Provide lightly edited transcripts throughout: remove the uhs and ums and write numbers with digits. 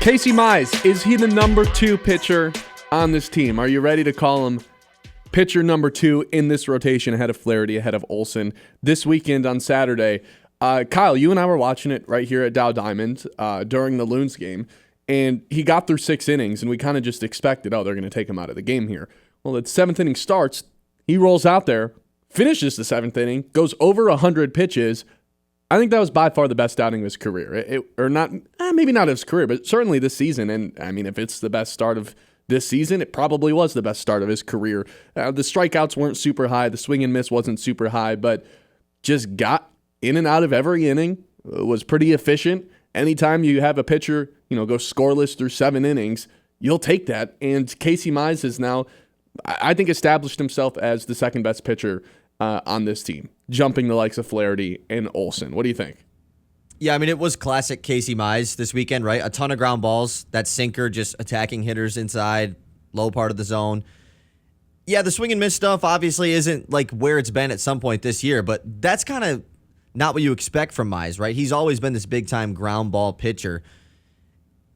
Casey Mize, is he the number 2 pitcher on this team? Are you ready to call him pitcher number 2 in this rotation ahead of Flaherty, ahead of Olsen this weekend on Saturday? Kyle, you and I were watching it right here at Dow Diamond during the Loons game, and he got through 6 innings, and we kind of just expected, they're going to take him out of the game here. Well, the 7th inning starts, he rolls out there, finishes the 7th inning, goes over 100 pitches. I think that was by far the best outing of his career. Maybe not his career, but certainly this season. And I mean, if it's the best start of this season, it probably was the best start of his career. The strikeouts weren't super high. The swing and miss wasn't super high, but just got in and out of every inning, was pretty efficient. Anytime you have a pitcher, go scoreless through 7 innings, you'll take that. And Casey Mize has now, I think, established himself as the second best pitcher on this team, jumping the likes of Flaherty and Olsen. What do you think? Yeah, I mean, it was classic Casey Mize this weekend, right? A ton of ground balls, that sinker just attacking hitters inside, low part of the zone. Yeah, the swing and miss stuff obviously isn't like where it's been at some point this year, but that's kind of not what you expect from Mize, right? He's always been this big-time ground ball pitcher.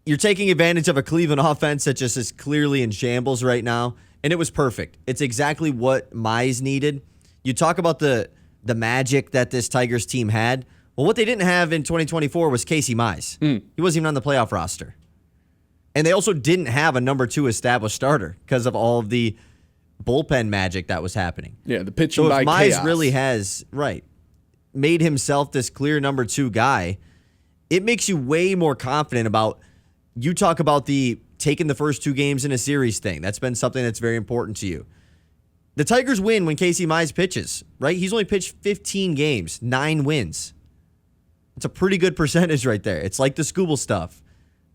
You're taking advantage of a Cleveland offense that just is clearly in shambles right now, and it was perfect. It's exactly what Mize needed. You talk about the magic that this Tigers team had. Well, what they didn't have in 2024 was Casey Mize. He wasn't even on the playoff roster. And they also didn't have a number 2 established starter because of all of the bullpen magic that was happening. Yeah, the pitching by chaos. So if Mize really has, made himself this clear number 2 guy, it makes you way more confident about, you talk about the taking the first 2 games in a series thing. That's been something that's very important to you. The Tigers win when Casey Mize pitches, right? He's only pitched 15 games, 9 wins. It's a pretty good percentage right there. It's like the Scooble stuff.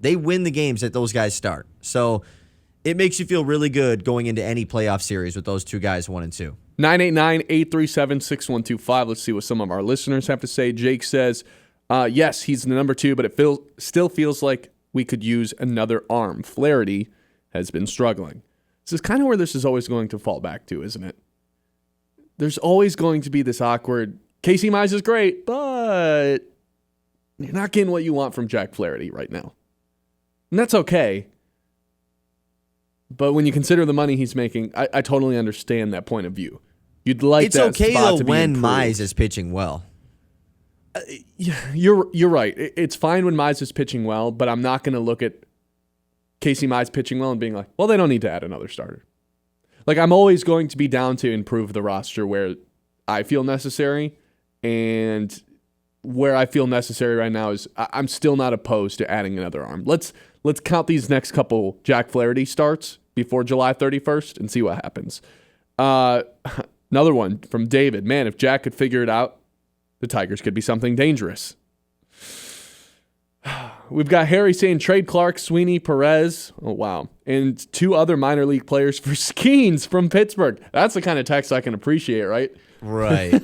They win the games that those guys start. So it makes you feel really good going into any playoff series with those 2 guys, 1 and 2. 989-837-6125. Let's see what some of our listeners have to say. Jake says, yes, he's the number 2, but it still feels like we could use another arm. Flaherty has been struggling. This is kind of where this is always going to fall back to, isn't it? There's always going to be this awkward, Casey Mize is great, but you're not getting what you want from Jack Flaherty right now. And that's okay. But when you consider the money he's making, I totally understand that point of view. You'd like it's that okay spot though to be when improved. Mize is pitching well. You're right. It's fine when Mize is pitching well, but I'm not going to look at Casey Mize pitching well and being like, well, they don't need to add another starter. Like, I'm always going to be down to improve the roster where I feel necessary, and where I feel necessary right now is I'm still not opposed to adding another arm. Let's count these next couple Jack Flaherty starts before July 31st and see what happens. Another one from David. Man, if Jack could figure it out, the Tigers could be something dangerous. We've got Harry saying trade Clark, Sweeney, Perez. Oh, wow. And 2 other minor league players for Skeens from Pittsburgh. That's the kind of text I can appreciate, right? Right.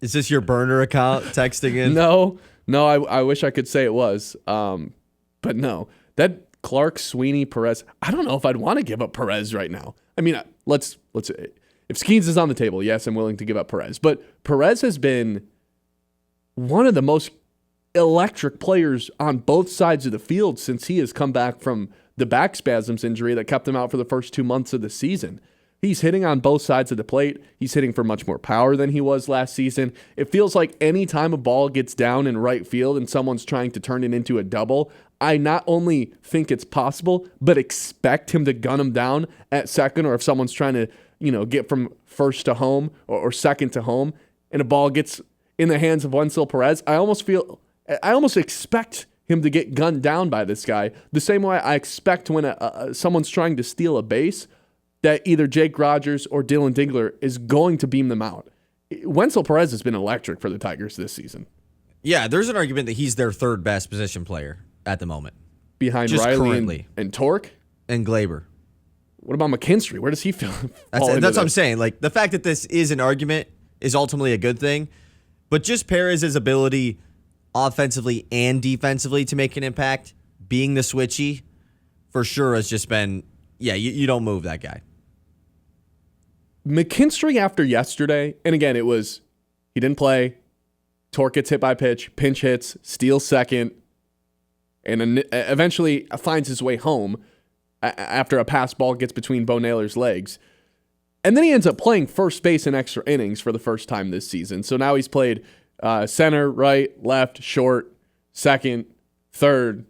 Is this your burner account texting in? No, I wish I could say it was. But no. That Clark, Sweeney, Perez, I don't know if I'd want to give up Perez right now. I mean, let's if Skeens is on the table, yes, I'm willing to give up Perez. But Perez has been one of the most electric players on both sides of the field since he has come back from the back spasms injury that kept him out for the first 2 months of the season. He's hitting on both sides of the plate. He's hitting for much more power than he was last season. It feels like any time a ball gets down in right field and someone's trying to turn it into a double, I not only think it's possible, but expect him to gun him down at second, or if someone's trying to, get from first to home or second to home, and a ball gets in the hands of Wenzel Perez, I almost expect him to get gunned down by this guy, the same way I expect when someone's trying to steal a base, that either Jake Rogers or Dylan Dingler is going to beam them out. Wenzel Perez has been electric for the Tigers this season. Yeah, there's an argument that he's their 3rd best position player at the moment. Behind just Riley currently. and Torque? And Glaber. What about McKinstry? Where does he feel? That's what I'm saying. Like, the fact that this is an argument is ultimately a good thing, but just Perez's ability offensively and defensively to make an impact, being the switchy, for sure has just been, you don't move that guy. McKinstry after yesterday, and again, it was, he didn't play, Torque gets hit by pitch, pinch hits, steals second, and eventually finds his way home after a pass ball gets between Bo Naylor's legs. And then he ends up playing first base in extra innings for the first time this season. So now he's played center, right, left, short, second, third.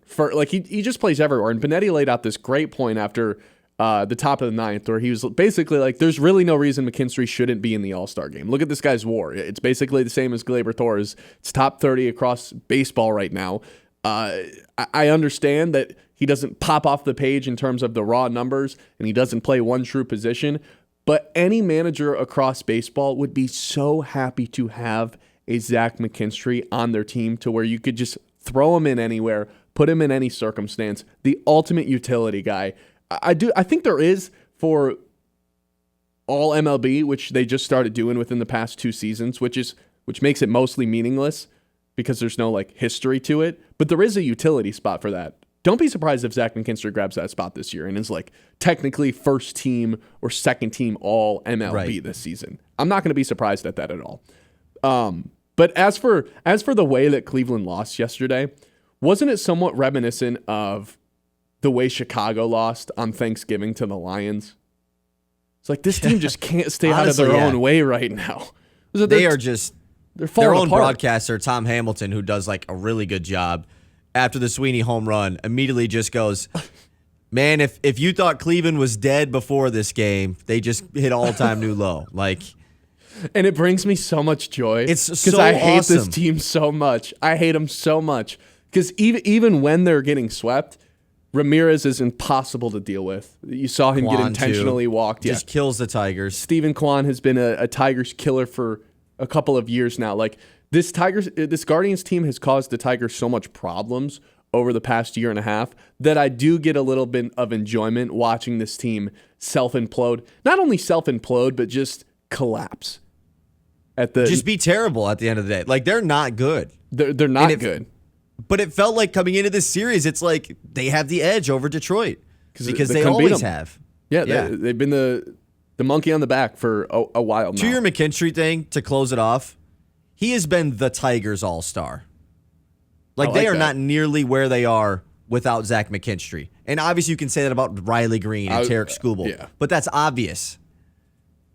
He just plays everywhere. And Benetti laid out this great point after the top of the ninth where he was basically like, there's really no reason McKinstry shouldn't be in the All-Star game. Look at this guy's WAR. It's basically the same as Gleyber Torres. It's top 30 across baseball right now. I understand that he doesn't pop off the page in terms of the raw numbers, and he doesn't play one true position, but any manager across baseball would be so happy to have a Zach McKinstry on their team to where you could just throw him in anywhere, put him in any circumstance, the ultimate utility guy. I think there is for all MLB, which they just started doing within the past 2 seasons, which makes it mostly meaningless because there's no history to it, but there is a utility spot for that. Don't be surprised if Zach McKinstry grabs that spot this year and is technically first team or second team all MLB this season. I'm not going to be surprised at that at all. But as for the way that Cleveland lost yesterday, wasn't it somewhat reminiscent of the way Chicago lost on Thanksgiving to the Lions? It's like this team just can't stay out of their own way right now. They are just they're falling their own apart. Broadcaster, Tom Hamilton, who does a really good job after the Sweeney home run, immediately just goes, man, if you thought Cleveland was dead before this game, they just hit all-time new low. And it brings me so much joy. It's so because I hate awesome. this team so much. I hate them so much because even when they're getting swept, Ramirez is impossible to deal with. You saw him get intentionally walked. Just kills the Tigers. Steven Kwan has been a Tigers killer for a couple of years now. This Guardians team has caused the Tigers so much problems over the past year and a half that I do get a little bit of enjoyment watching this team self-implode. Not only self-implode, but just collapse. Just be terrible at the end of the day. They're not good. They're not good. But it felt like coming into this series, it's like they have the edge over Detroit because they always have. Yeah. They've been the monkey on the back for a while now. To your McKinstry thing, to close it off, he has been the Tigers all-star. They are not nearly where they are without Zach McKinstry. And obviously you can say that about Riley Green and Tarek Skubal. Yeah. But that's obvious.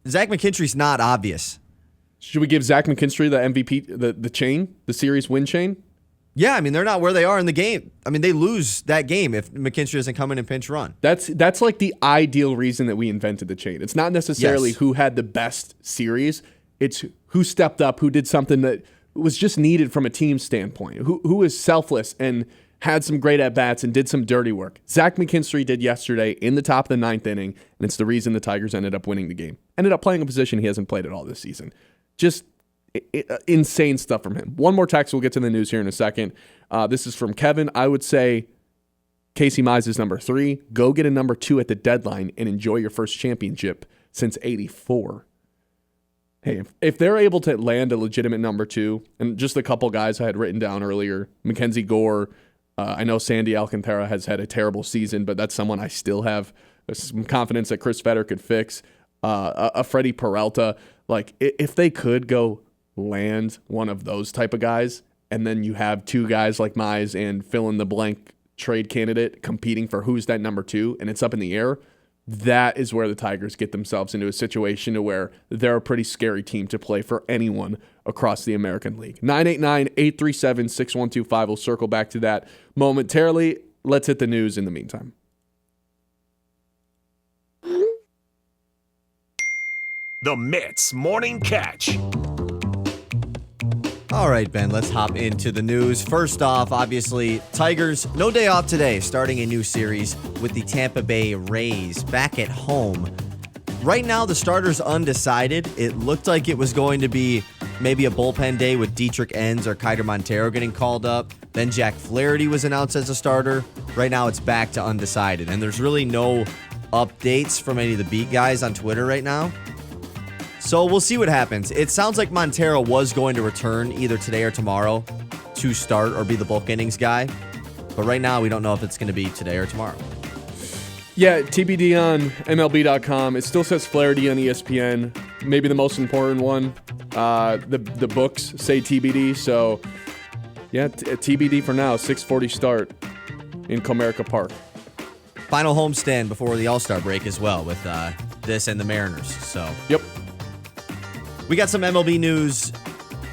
Zach McKinstry's not obvious. Should we give Zach McKinstry the MVP, the chain, the series win chain? Yeah, I mean, they're not where they are in the game. I mean, they lose that game if McKinstry doesn't come in and pinch run. That's the ideal reason that we invented the chain. It's not necessarily who had the best series. It's who stepped up, who did something that was just needed from a team standpoint, who was selfless and had some great at-bats and did some dirty work. Zach McKinstry did yesterday in the top of the ninth inning, and it's the reason the Tigers ended up winning the game. Ended up playing a position he hasn't played at all this season. Just insane stuff from him. One more text. We'll get to the news here in a second. This is from Kevin. I would say Casey Mize is number 3. Go get a number 2 at the deadline and enjoy your first championship since '84. Hey, if they're able to land a legitimate number 2, and just a couple guys I had written down earlier, Mackenzie Gore, I know Sandy Alcantara has had a terrible season, but that's someone I still have some confidence that Chris Fetter could fix. A Freddie Peralta, if they could go land one of those type of guys, and then you have 2 guys like Mize and fill in the blank trade candidate competing for who's that number 2, and it's up in the air, that is where the Tigers get themselves into a situation to where they're a pretty scary team to play for anyone across the American League. 989-837-6125. We'll circle back to that momentarily. Let's hit the news in the meantime. The Mets Morning Catch. All right, Ben, let's hop into the news. First off, obviously, Tigers, no day off today, starting a new series with the Tampa Bay Rays back at home. Right now, the starter's undecided. It looked like it was going to be maybe a bullpen day with Dietrich Enns or Kiter Montero getting called up. Then Jack Flaherty was announced as a starter. Right now, it's back to undecided. And there's really no updates from any of the beat guys on Twitter right now. So we'll see what happens. It sounds like Montero was going to return either today or tomorrow to start or be the bulk innings guy. But right now, we don't know if it's going to be today or tomorrow. Yeah, TBD on MLB.com. It still says Flaherty on ESPN. Maybe the most important one. The books say TBD. So, yeah, TBD for now. 6:40 start. in Comerica Park. Final homestand before the All-Star break as well with this and the Mariners. So Yep. we got some MLB news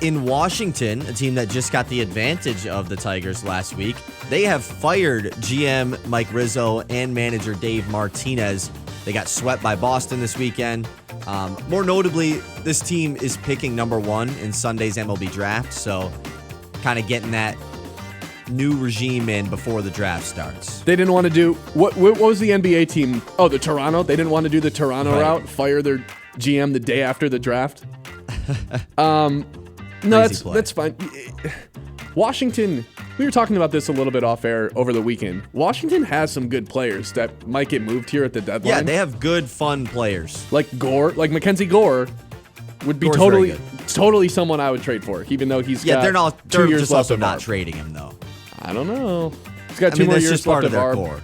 in Washington, a team that just got the advantage of the Tigers last week. They have fired GM Mike Rizzo and manager Dave Martinez. They got swept by Boston this weekend. More notably, this team is picking number 1 in Sunday's MLB draft, so kind of getting that new regime in before the draft starts. They didn't want to do what was the NBA team? Oh, the Toronto. They didn't want to do the Toronto route. Fire their GM the day after the draft. No, that's fine. Washington. We were talking about this a little bit off air over the weekend. Washington has some good players that might get moved here at the deadline. Yeah, they have good, fun players. Like Gore, like Mackenzie Gore would be Gore's totally someone I would trade for, even though he's got they're 2 years just left also of not ARB. trading him though. I don't know. He's got 2 more that's years just part left of of their ARB. core.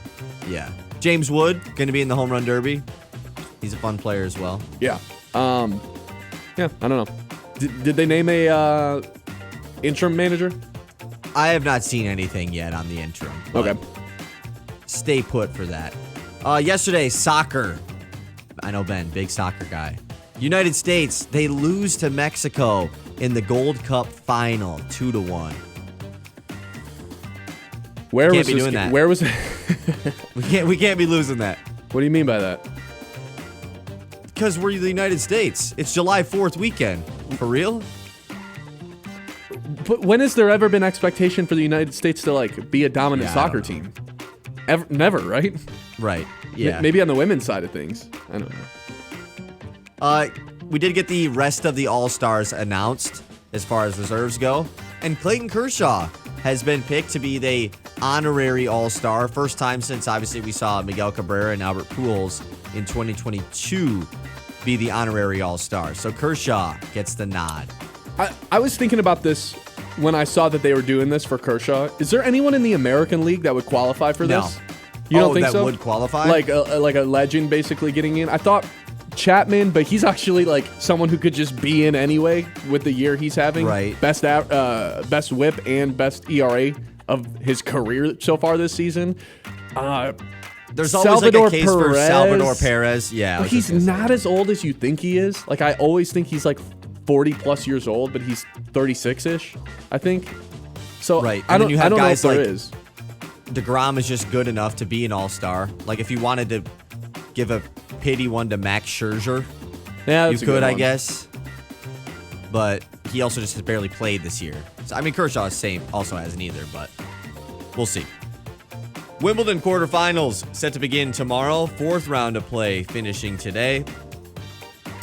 Yeah, James Wood going to be in the home run derby. He's a fun player as well. Yeah. Yeah. I don't know. Did they name a interim manager? I have not seen anything yet on the interim. Okay. Stay put for that. Yesterday, soccer. I know Ben, big soccer guy. United States, they lose to Mexico in the Gold Cup final, 2-1. Where Can't was be this? doing that. Where was? We can't be losing that. What do you mean by that? Because we're the United States. It's July 4th weekend. For real? But when has there ever been expectation for the United States to like be a dominant Yeah, I soccer don't know. team? Ever, never, right? Right. Yeah. Maybe on the women's side of things. I don't know. We did get the rest of the All-Stars announced as far as reserves go. And Clayton Kershaw has been picked to be the honorary All-Star. First time since, obviously, we saw Miguel Cabrera and Albert Pujols in 2022 be the honorary All-Star. So Kershaw gets the nod. I was thinking about this when I saw that they were doing this for Kershaw. Is there anyone in the American League that would qualify for No. this? You don't think that so? would qualify? Like a legend basically getting in. I thought Chapman, but he's actually like someone who could just be in anyway with the year he's having. Right. Best whip and best ERA of his career so far this season. There's always Salvador like a case for Perez. Salvador Perez. Yeah. I But was he's just gonna say not as old as you think he is. Like I always think he's like 40 plus years old, but he's 36-ish, I think. So Right. I And then don't, you have I don't know if guys there like- is. DeGrom is just good enough to be an all-star. Like, if you wanted to give a pity one to Max Scherzer, Yeah, you that's a good could, I one. guess. But he also just has barely played this year. So, I mean, Kershaw also hasn't either, but we'll see. Wimbledon quarterfinals set to begin tomorrow. 4th round of play finishing today.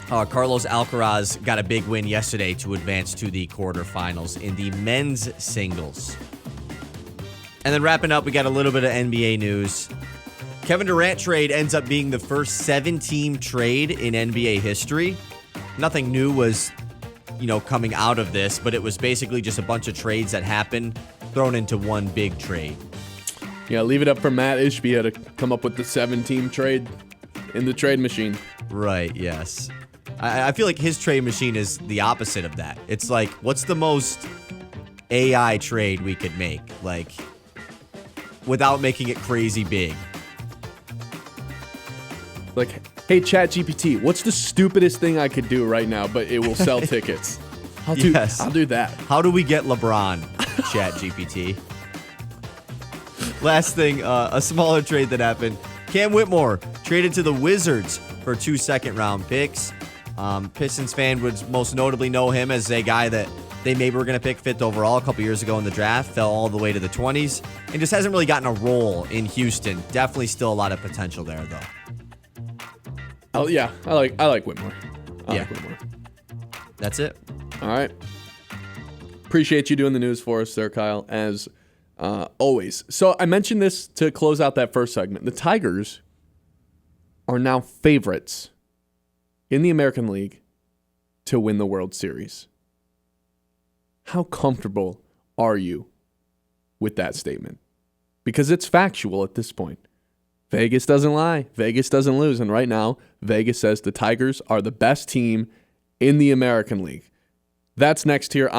Carlos Alcaraz got a big win yesterday to advance to the quarterfinals in the men's singles. And then wrapping up, we got a little bit of NBA news. Kevin Durant trade ends up being the first 7-team trade in NBA history. Nothing new was, coming out of this, but it was basically just a bunch of trades that happened thrown into one big trade. Yeah, leave it up for Matt Ishbia to come up with the 7-team trade in the trade machine. Right, yes. I feel like his trade machine is the opposite of that. It's like, what's the most AI trade we could make? Like, without making it crazy big. Like, hey, ChatGPT, what's the stupidest thing I could do right now, but it will sell tickets? I'll do that. How do we get LeBron? ChatGPT. Last thing, a smaller trade that happened. Cam Whitmore traded to the Wizards for 2 second-round picks. Pistons fan would most notably know him as a guy that they maybe were going to pick 5th overall a couple years ago in the draft, fell all the way to the 20s, and just hasn't really gotten a role in Houston. Definitely still a lot of potential there, though. Oh yeah, I like Whitmore. I Yeah. like Whitmore. That's it. All right. Appreciate you doing the news for us there, Kyle, as always. So I mentioned this to close out that first segment. The Tigers are now favorites in the American League to win the World Series. How comfortable are you with that statement? Because it's factual at this point. Vegas doesn't lie. Vegas doesn't lose. And right now, Vegas says the Tigers are the best team in the American League. That's next here on